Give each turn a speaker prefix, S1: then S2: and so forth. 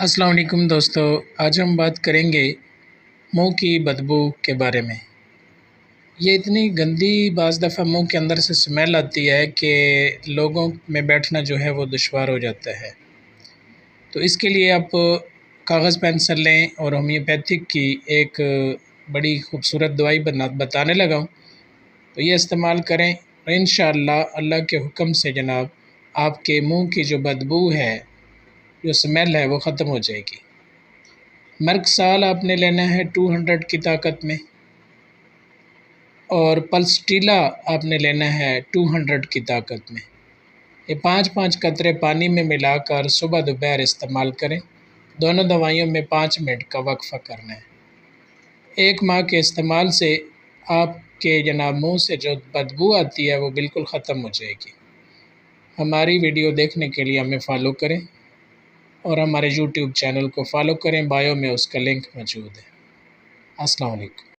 S1: السلام علیکم دوستو، آج ہم بات کریں گے منہ کی بدبو کے بارے میں۔ یہ اتنی گندی بعض دفعہ منہ کے اندر سے سمیل آتی ہے کہ لوگوں میں بیٹھنا جو ہے وہ دشوار ہو جاتا ہے۔ تو اس کے لیے آپ کاغذ پینسل لیں اور ہومیوپیتھک کی ایک بڑی خوبصورت دوائی بتانے لگا ہوں، تو یہ استعمال کریں اور انشاءاللہ اللہ کے حکم سے جناب آپ کے منہ کی جو بدبو ہے، جو سمیل ہے، وہ ختم ہو جائے گی۔ مرگ سال آپ نے لینا ہے 200 کی طاقت میں، اور پلسٹیلا آپ نے لینا ہے 200 کی طاقت میں۔ یہ 5 قطرے پانی میں ملا کر صبح دوپہر استعمال کریں۔ دونوں دوائیوں میں 5 منٹ کا وقفہ کرنا ہے۔ 1 ماہ کے استعمال سے آپ کے جناب منہ سے جو بدبو آتی ہے وہ بالکل ختم ہو جائے گی۔ ہماری ویڈیو دیکھنے کے لیے ہمیں فالو کریں اور ہمارے یوٹیوب چینل کو فالو کریں، بایو میں اس کا لنک موجود ہے۔ السلام علیکم۔